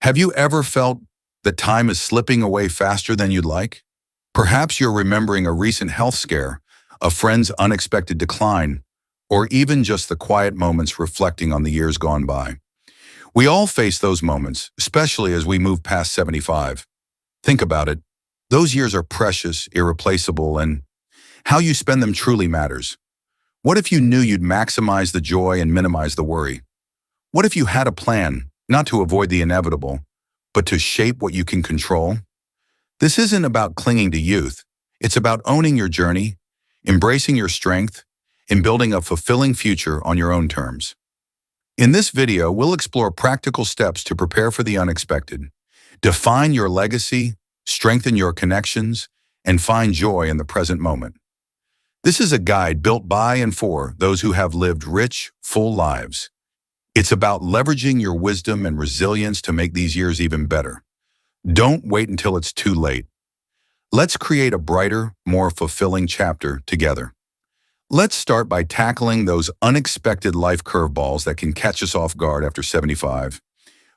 Have you ever felt that time is slipping away faster than you'd like? Perhaps you're remembering a recent health scare, a friend's unexpected decline, or even just the quiet moments reflecting on the years gone by. We all face those moments, especially as we move past 75. Think about it. Those years are precious, irreplaceable, and how you spend them truly matters. What if you knew you'd maximize the joy and minimize the worry? What if you had a plan, not to avoid the inevitable, but to shape what you can control? This isn't about clinging to youth. It's about owning your journey, embracing your strength, and building a fulfilling future on your own terms. In this video, we'll explore practical steps to prepare for the unexpected, define your legacy, strengthen your connections, and find joy in the present moment. This is a guide built by and for those who have lived rich, full lives. It's about leveraging your wisdom and resilience to make these years even better. Don't wait until it's too late. Let's create a brighter, more fulfilling chapter together. Let's start by tackling those unexpected life curveballs that can catch us off guard after 75.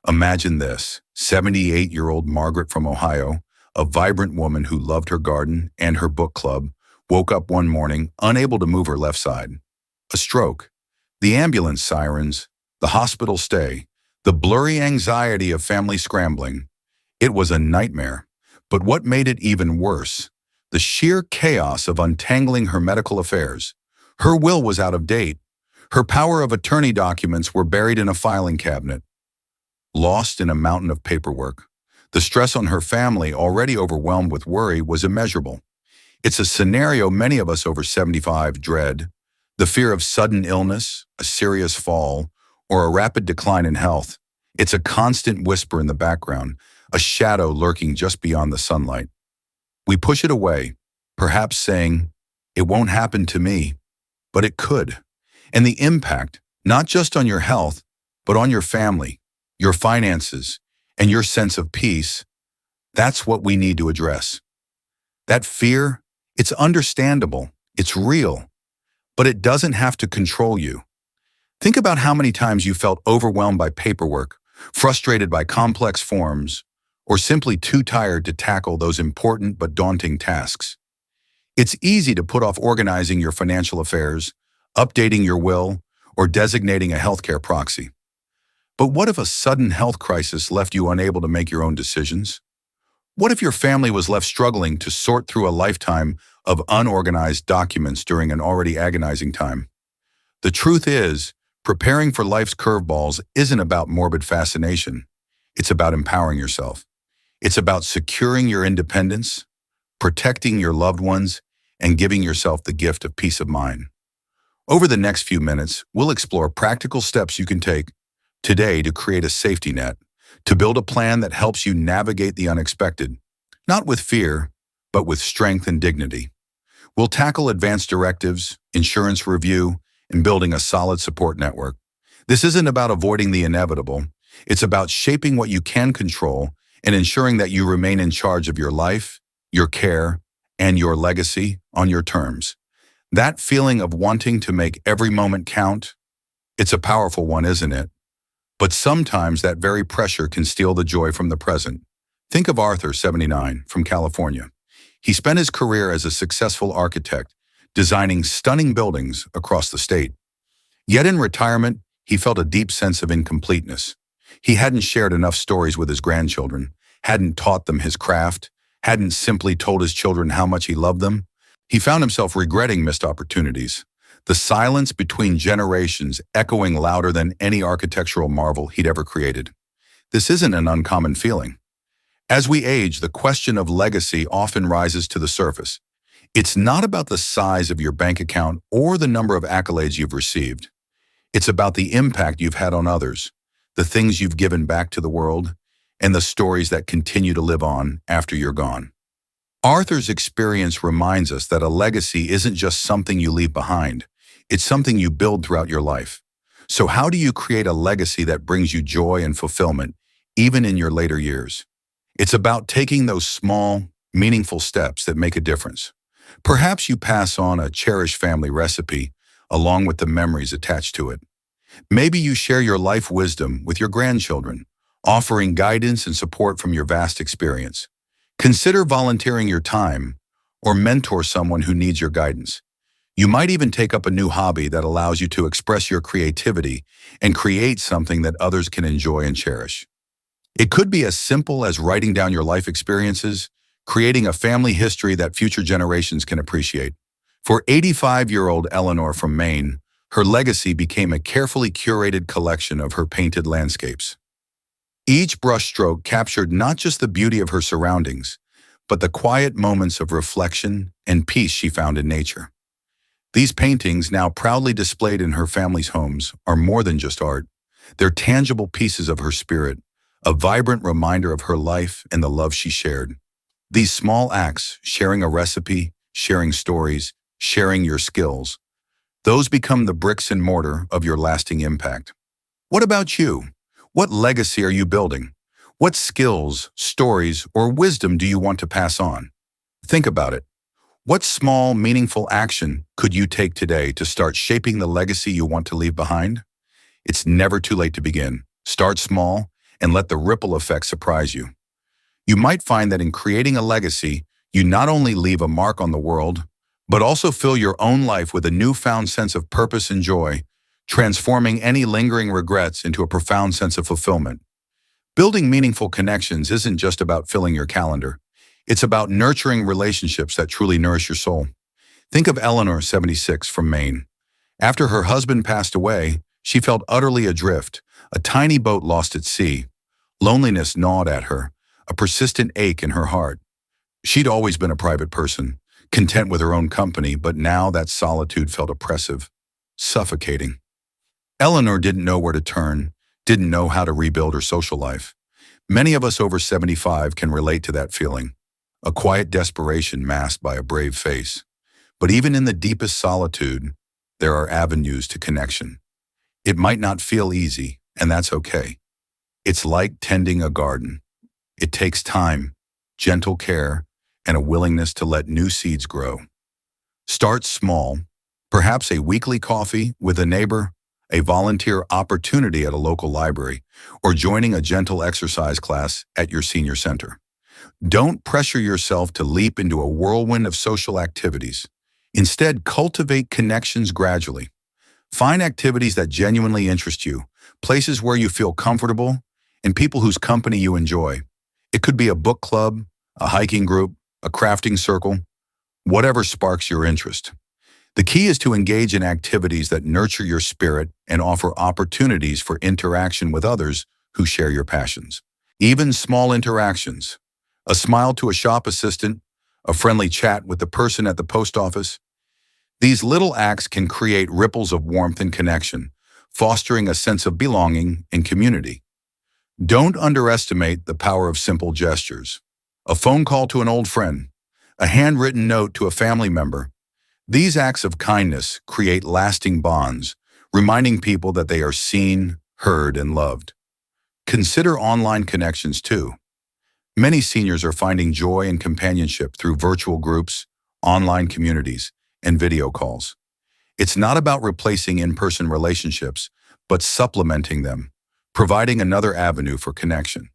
Imagine this: 78-year-old Margaret from Ohio, a vibrant woman who loved her garden and her book club, woke up one morning unable to move her left side. A stroke, the ambulance sirens, the hospital stay, the blurry anxiety of family scrambling. It was a nightmare. But what made it even worse? The sheer chaos of untangling her medical affairs. Her will was out of date. Her power of attorney documents were buried in a filing cabinet. Lost in a mountain of paperwork. The stress on her family, already overwhelmed with worry, was immeasurable. It's a scenario many of us over 75 dread. The fear of sudden illness, a serious fall, or a rapid decline in health. It's a constant whisper in the background, a shadow lurking just beyond the sunlight. We push it away, perhaps saying, "It won't happen to me," but it could. And the impact, not just on your health, but on your family, your finances, and your sense of peace, that's what we need to address. That fear, it's understandable, it's real, but it doesn't have to control you. Think about how many times you felt overwhelmed by paperwork, frustrated by complex forms, or simply too tired to tackle those important but daunting tasks. It's easy to put off organizing your financial affairs, updating your will, or designating a healthcare proxy. But what if a sudden health crisis left you unable to make your own decisions? What if your family was left struggling to sort through a lifetime of unorganized documents during an already agonizing time? The truth is, preparing for life's curveballs isn't about morbid fascination. It's about empowering yourself. It's about securing your independence, protecting your loved ones, and giving yourself the gift of peace of mind. Over the next few minutes, we'll explore practical steps you can take today to create a safety net, to build a plan that helps you navigate the unexpected, not with fear, but with strength and dignity. We'll tackle advanced directives, insurance review, and building a solid support network. This isn't about avoiding the inevitable. It's about shaping what you can control and ensuring that you remain in charge of your life, your care, and your legacy on your terms. That feeling of wanting to make every moment count, it's a powerful one, isn't it? But sometimes that very pressure can steal the joy from the present. Think of Arthur, 79, from California. He spent his career as a successful architect, designing stunning buildings across the state. Yet in retirement, he felt a deep sense of incompleteness. He hadn't shared enough stories with his grandchildren, hadn't taught them his craft, hadn't simply told his children how much he loved them. He found himself regretting missed opportunities. The silence between generations echoing louder than any architectural marvel he'd ever created. This isn't an uncommon feeling. As we age, the question of legacy often rises to the surface. It's not about the size of your bank account or the number of accolades you've received. It's about the impact you've had on others, the things you've given back to the world, and the stories that continue to live on after you're gone. Arthur's experience reminds us that a legacy isn't just something you leave behind. It's something you build throughout your life. So how do you create a legacy that brings you joy and fulfillment, even in your later years? It's about taking those small, meaningful steps that make a difference. Perhaps you pass on a cherished family recipe along with the memories attached to it. Maybe you share your life wisdom with your grandchildren, offering guidance and support from your vast experience. Consider volunteering your time or mentor someone who needs your guidance. You might even take up a new hobby that allows you to express your creativity and create something that others can enjoy and cherish. It could be as simple as writing down your life experiences, creating a family history that future generations can appreciate. For 85-year-old Eleanor from Maine, her legacy became a carefully curated collection of her painted landscapes. Each brushstroke captured not just the beauty of her surroundings, but the quiet moments of reflection and peace she found in nature. These paintings, now proudly displayed in her family's homes, are more than just art. They're tangible pieces of her spirit, a vibrant reminder of her life and the love she shared. These small acts, sharing a recipe, sharing stories, sharing your skills, those become the bricks and mortar of your lasting impact. What about you? What legacy are you building? What skills, stories, or wisdom do you want to pass on? Think about it. What small, meaningful action could you take today to start shaping the legacy you want to leave behind? It's never too late to begin. Start small and let the ripple effect surprise you. You might find that in creating a legacy, you not only leave a mark on the world, but also fill your own life with a newfound sense of purpose and joy, transforming any lingering regrets into a profound sense of fulfillment. Building meaningful connections isn't just about filling your calendar. It's about nurturing relationships that truly nourish your soul. Think of Eleanor, 76, from Maine. After her husband passed away, she felt utterly adrift, a tiny boat lost at sea. Loneliness gnawed at her, a persistent ache in her heart. She'd always been a private person, content with her own company, but now that solitude felt oppressive, suffocating. Eleanor didn't know where to turn, didn't know how to rebuild her social life. Many of us over 75 can relate to that feeling, a quiet desperation masked by a brave face. But even in the deepest solitude, there are avenues to connection. It might not feel easy, and that's okay. It's like tending a garden. It takes time, gentle care, and a willingness to let new seeds grow. Start small, perhaps a weekly coffee with a neighbor, a volunteer opportunity at a local library, or joining a gentle exercise class at your senior center. Don't pressure yourself to leap into a whirlwind of social activities. Instead, cultivate connections gradually. Find activities that genuinely interest you, places where you feel comfortable, and people whose company you enjoy. It could be a book club, a hiking group, a crafting circle, whatever sparks your interest. The key is to engage in activities that nurture your spirit and offer opportunities for interaction with others who share your passions. Even small interactions, a smile to a shop assistant, a friendly chat with the person at the post office, these little acts can create ripples of warmth and connection, fostering a sense of belonging and community. Don't underestimate the power of simple gestures. A phone call to an old friend, a handwritten note to a family member. These acts of kindness create lasting bonds, reminding people that they are seen, heard, and loved. Consider online connections too. Many seniors are finding joy and companionship through virtual groups, online communities, and video calls. It's not about replacing in-person relationships, but supplementing them, providing another avenue for connection.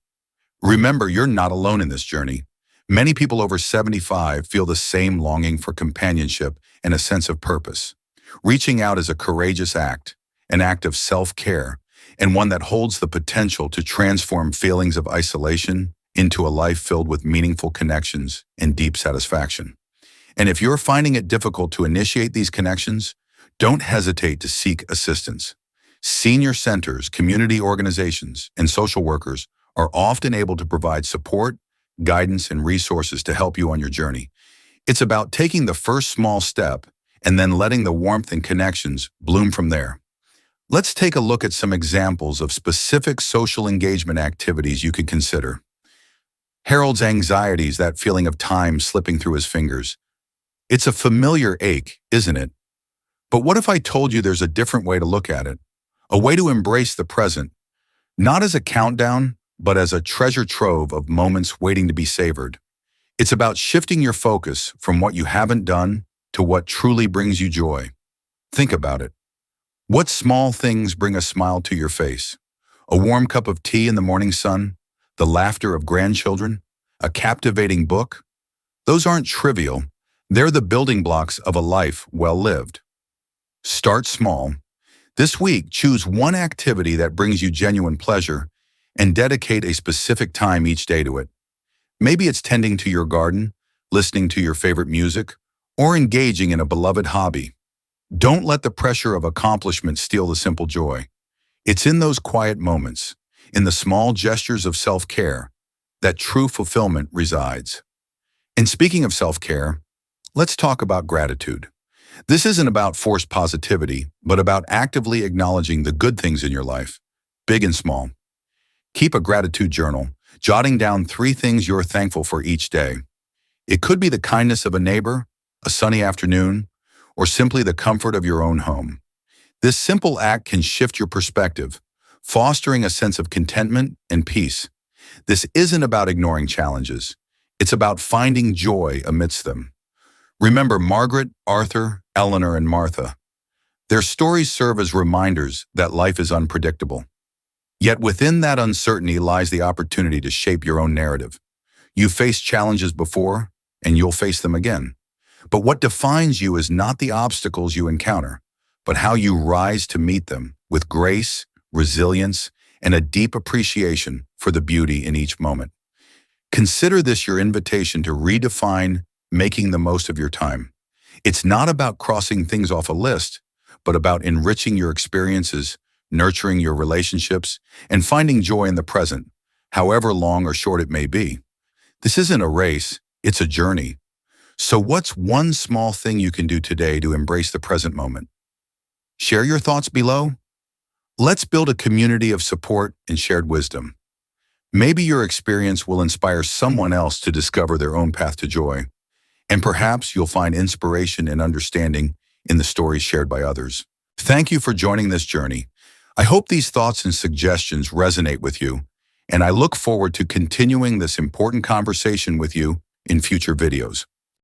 Remember, you're not alone in this journey. Many people over 75 feel the same longing for companionship and a sense of purpose. Reaching out is a courageous act, an act of self-care, and one that holds the potential to transform feelings of isolation into a life filled with meaningful connections and deep satisfaction. And if you're finding it difficult to initiate these connections, don't hesitate to seek assistance. Senior centers, community organizations, and social workers are often able to provide support, guidance, and resources to help you on your journey. It's about taking the first small step and then letting the warmth and connections bloom from there. Let's take a look at some examples of specific social engagement activities you could consider. Harold's anxieties, that feeling of time slipping through his fingers. It's a familiar ache, isn't it? But what if I told you there's a different way to look at it? A way to embrace the present, not as a countdown, but as a treasure trove of moments waiting to be savored. It's about shifting your focus from what you haven't done to what truly brings you joy. Think about it. What small things bring a smile to your face? A warm cup of tea in the morning sun, the laughter of grandchildren, a captivating book. Those aren't trivial. They're the building blocks of a life well lived. Start small. This week, choose one activity that brings you genuine pleasure and dedicate a specific time each day to it. Maybe it's tending to your garden, listening to your favorite music, or engaging in a beloved hobby. Don't let the pressure of accomplishment steal the simple joy. It's in those quiet moments, in the small gestures of self-care, that true fulfillment resides. And speaking of self-care, let's talk about gratitude. This isn't about forced positivity, but about actively acknowledging the good things in your life, big and small. Keep a gratitude journal, jotting down 3 things you're thankful for each day. It could be the kindness of a neighbor, a sunny afternoon, or simply the comfort of your own home. This simple act can shift your perspective, fostering a sense of contentment and peace. This isn't about ignoring challenges. It's about finding joy amidst them. Remember Margaret, Arthur, Eleanor, and Martha. Their stories serve as reminders that life is unpredictable. Yet within that uncertainty lies the opportunity to shape your own narrative. You've faced challenges before, and you'll face them again. But what defines you is not the obstacles you encounter, but how you rise to meet them with grace, resilience, and a deep appreciation for the beauty in each moment. Consider this your invitation to redefine making the most of your time. It's not about crossing things off a list, but about enriching your experiences, nurturing your relationships, and finding joy in the present, however long or short it may be. This isn't a race, it's a journey. So what's one small thing you can do today to embrace the present moment? Share your thoughts below. Let's build a community of support and shared wisdom. Maybe your experience will inspire someone else to discover their own path to joy. And perhaps you'll find inspiration and understanding in the stories shared by others. Thank you for joining this journey. I hope these thoughts and suggestions resonate with you, and I look forward to continuing this important conversation with you in future videos.